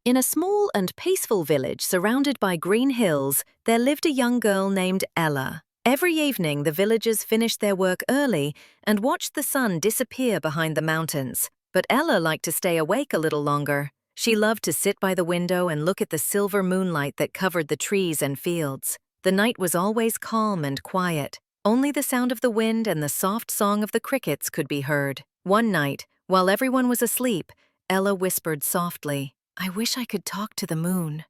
In a small and peaceful village surrounded by green hills, there lived a young girl named Ella. Every evening, the villagers finished their work early and watched the sun disappear behind the mountains. But Ella liked to stay awake a little longer. She loved to sit by the window and look at the silver moonlight that covered the trees and fields. The night was always calm and quiet. Only the sound of the wind and the soft song of the crickets could be heard. One night, while everyone was asleep, Ella whispered softly, "I wish I could talk to the moon.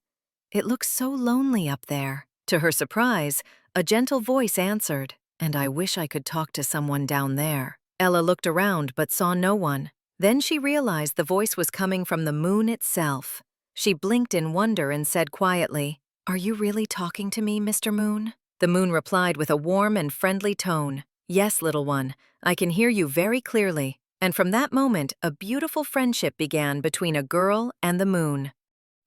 It looks so lonely up there." To her surprise, a gentle voice answered, "And I wish I could talk to someone down there." Ella looked around but saw no one. Then she realized the voice was coming from the moon itself. She blinked in wonder and said quietly, "Are you really talking to me, Mr. Moon?" The moon replied with a warm and friendly tone, "Yes, little one, I can hear you very clearly." And from that moment, a beautiful friendship began between a girl and the moon.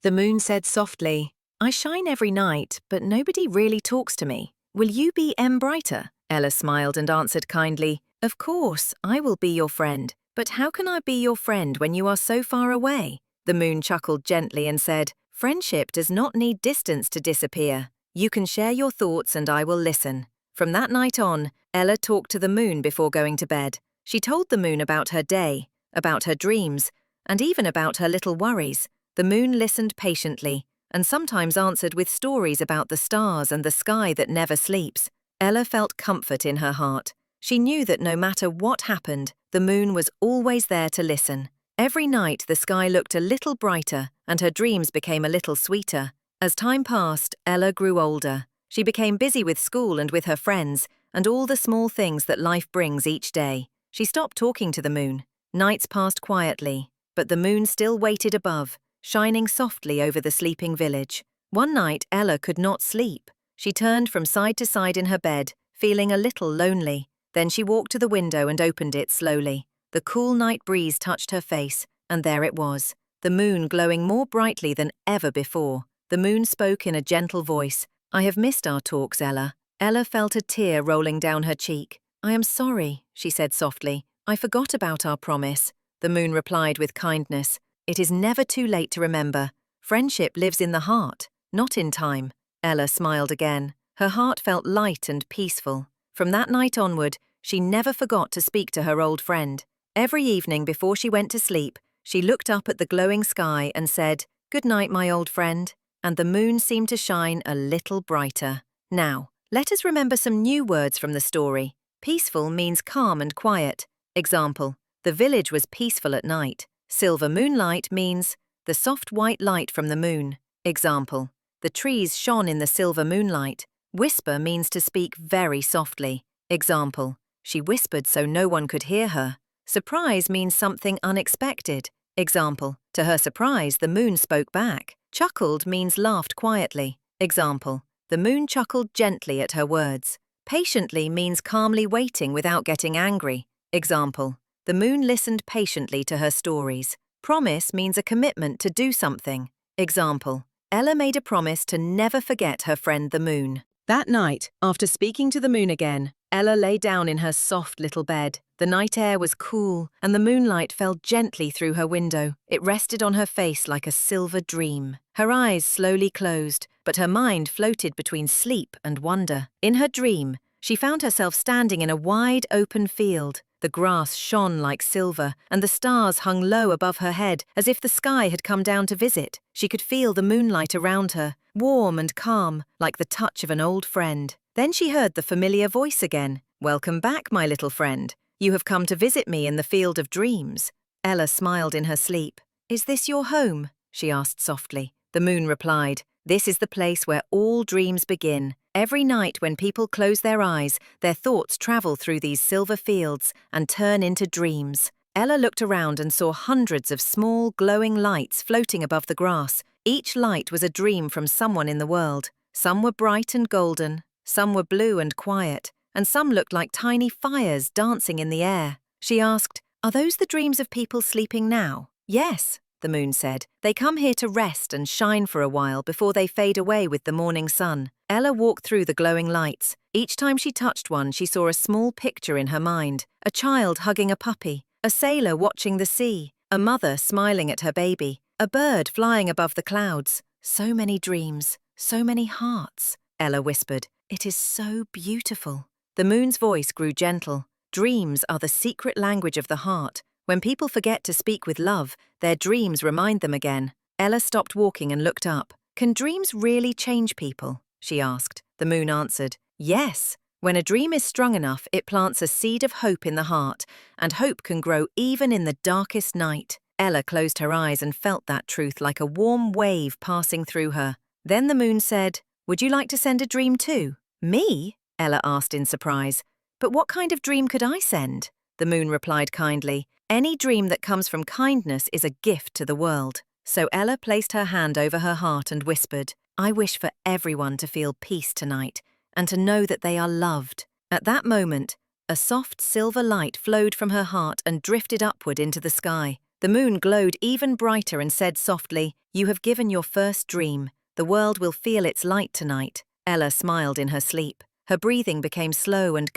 The moon said softly, "I shine every night, but nobody really talks to me. Will you be brighter?" Ella smiled and answered kindly, "Of course, I will be your friend. But how can I be your friend when you are so far away?" The moon chuckled gently and said, "Friendship does not need distance to disappear. You can share your thoughts and I will listen." From that night on, Ella talked to the moon before going to bed. She told the moon about her day, about her dreams, and even about her little worries. The moon listened patiently and sometimes answered with stories about the stars and the sky that never sleeps. Ella felt comfort in her heart. She knew that no matter what happened, the moon was always there to listen. Every night the sky looked a little brighter and her dreams became a little sweeter. As time passed, Ella grew older. She became busy with school and with her friends and all the small things that life brings each day. She stopped talking to the moon. Nights passed quietly, but the moon still waited above, shining softly over the sleeping village. One night, Ella could not sleep. She turned from side to side in her bed, feeling a little lonely. Then she walked to the window and opened it slowly. The cool night breeze touched her face, and there it was, the moon glowing more brightly than ever before. The moon spoke in a gentle voice, "I have missed our talks, Ella." Ella felt a tear rolling down her cheek. "I am sorry," she said softly. "I forgot about our promise." The moon replied with kindness, "It is never too late to remember. Friendship lives in the heart, not in time." Ella smiled again. Her heart felt light and peaceful. From that night onward, she never forgot to speak to her old friend. Every evening before she went to sleep, she looked up at the glowing sky and said, "Good night, my old friend." And the moon seemed to shine a little brighter. Now, let us remember some new words from the story. Peaceful means calm and quiet. Example, the village was peaceful at night. Silver moonlight means the soft white light from the moon. Example, the trees shone in the silver moonlight. Whisper means to speak very softly. Example, she whispered so no one could hear her. Surprise means something unexpected. Example, to her surprise, the moon spoke back. Chuckled means laughed quietly. Example, the moon chuckled gently at her words. Patiently means calmly waiting without getting angry. Example, the moon listened patiently to her stories. Promise means a commitment to do something. Example, Ella made a promise to never forget her friend the moon. That night, after speaking to the moon again, Ella lay down in her soft little bed. The night air was cool, and the moonlight fell gently through her window. It rested on her face like a silver dream. Her eyes slowly closed, but her mind floated between sleep and wonder. In her dream, she found herself standing in a wide, open field. The grass shone like silver, and the stars hung low above her head, as if the sky had come down to visit. She could feel the moonlight around her, warm and calm, like the touch of an old friend. Then she heard the familiar voice again. "Welcome back, my little friend. You have come to visit me in the field of dreams." Ella smiled in her sleep. "Is this your home?" she asked softly. The moon replied, "This is the place where all dreams begin. Every night when people close their eyes, their thoughts travel through these silver fields and turn into dreams." Ella looked around and saw hundreds of small, glowing lights floating above the grass. Each light was a dream from someone in the world. Some were bright and golden, some were blue and quiet, and some looked like tiny fires dancing in the air. She asked, "Are those the dreams of people sleeping now?" "Yes," the moon said. "They come here to rest and shine for a while before they fade away with the morning sun." Ella walked through the glowing lights. Each time she touched one, she saw a small picture in her mind. A child hugging a puppy, a sailor watching the sea, a mother smiling at her baby. A bird flying above the clouds. So many dreams, so many hearts, Ella whispered. It is so beautiful. The moon's voice grew gentle. Dreams are the secret language of the heart. When people forget to speak with love, their dreams remind them again. Ella stopped walking and looked up. Can dreams really change people? She asked. The moon answered, yes. When a dream is strong enough, it plants a seed of hope in the heart, and hope can grow even in the darkest night. Ella closed her eyes and felt that truth like a warm wave passing through her. Then the moon said, would you like to send a dream too? Me? Ella asked in surprise. But what kind of dream could I send? The moon replied kindly, any dream that comes from kindness is a gift to the world. So Ella placed her hand over her heart and whispered, I wish for everyone to feel peace tonight, and to know that they are loved. At that moment, a soft silver light flowed from her heart and drifted upward into the sky. The moon glowed even brighter and said softly, you have given your first dream. The world will feel its light tonight. Ella smiled in her sleep. Her breathing became slow and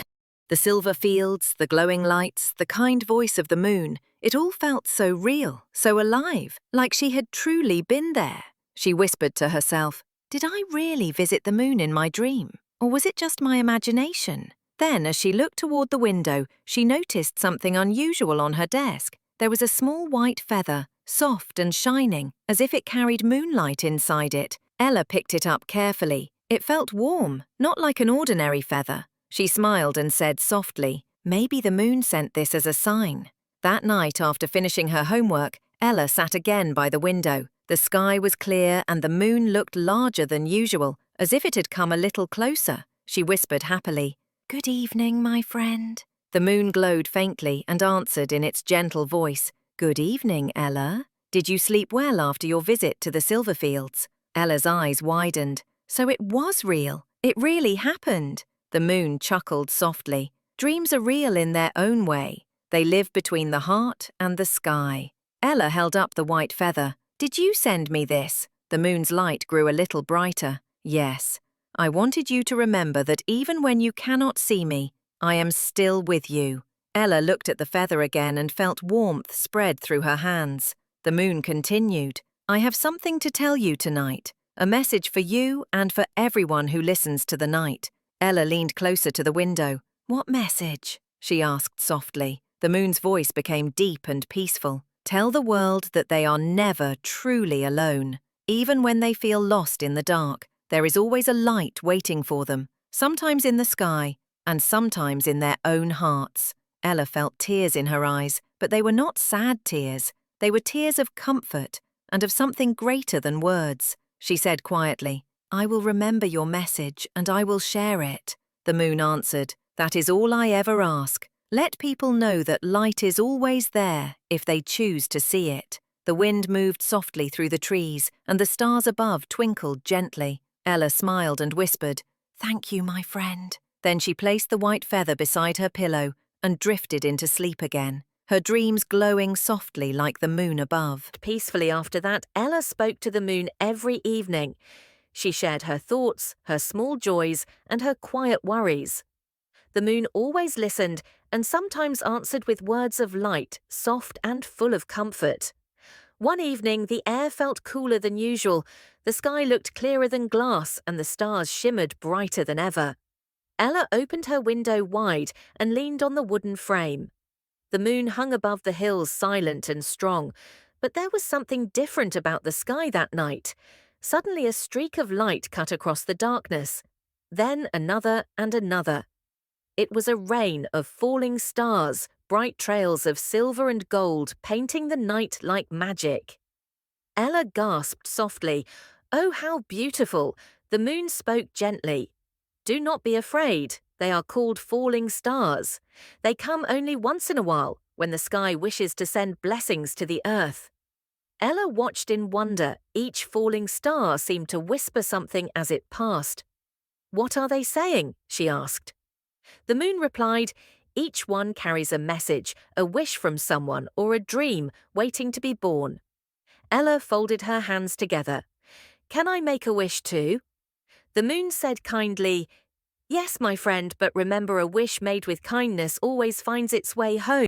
the silver fields, the glowing lights, the kind voice of the moon, it all felt so real, so alive, like she had truly been there. She whispered to herself, did I really visit the moon in my dream? Or was it just my imagination? Then, as she looked toward the window, she noticed something unusual on her desk. There was a small white feather, soft and shining, as if it carried moonlight inside it. Ella picked it up carefully. It felt warm, not like an ordinary feather. She smiled and said softly, maybe the moon sent this as a sign. That night, after finishing her homework, Ella sat again by the window. The sky was clear and the moon looked larger than usual, as if it had come a little closer. She whispered happily, good evening, my friend. The moon glowed faintly and answered in its gentle voice, good evening, Ella. Did you sleep well after your visit to the silver fields? Ella's eyes widened. So it was real. It really happened. The moon chuckled softly. Dreams are real in their own way. They live between the heart and the sky. Ella held up the white feather. Did you send me this? The moon's light grew a little brighter. Yes. I wanted you to remember that even when you cannot see me, I am still with you. Ella looked at the feather again and felt warmth spread through her hands. The moon continued. I have something to tell you tonight. A message for you and for everyone who listens to the night. Ella leaned closer to the window. What message? She asked softly. The moon's voice became deep and peaceful. Tell the world that they are never truly alone. Even when they feel lost in the dark, there is always a light waiting for them, sometimes in the sky and sometimes in their own hearts. Ella felt tears in her eyes, but they were not sad tears. They were tears of comfort and of something greater than words. She said quietly, I will remember your message and I will share it. The moon answered, that is all I ever ask. Let people know that light is always there if they choose to see it. The wind moved softly through the trees and the stars above twinkled gently. Ella smiled and whispered, thank you, my friend. Then she placed the white feather beside her pillow and drifted into sleep again, her dreams glowing softly like the moon above. Peacefully after that, Ella spoke to the moon every evening. She shared her thoughts, her small joys, and her quiet worries. The moon always listened and sometimes answered with words of light, soft and full of comfort. One evening, the air felt cooler than usual, the sky looked clearer than glass, and the stars shimmered brighter than ever. Ella opened her window wide and leaned on the wooden frame. The moon hung above the hills silent and strong, but there was something different about the sky that night. Suddenly a streak of light cut across the darkness. Then another and another. It was a rain of falling stars, bright trails of silver and gold painting the night like magic. Ella gasped softly, "Oh, how beautiful!" The moon spoke gently. "Do not be afraid. They are called falling stars. They come only once in a while, when the sky wishes to send blessings to the earth." Ella watched in wonder. Each falling star seemed to whisper something as it passed. "What are they saying?" she asked. The moon replied, "Each one carries a message, a wish from someone, or a dream waiting to be born." Ella folded her hands together. "Can I make a wish too?" The moon said kindly, "Yes, my friend, but remember, a wish made with kindness always finds its way home."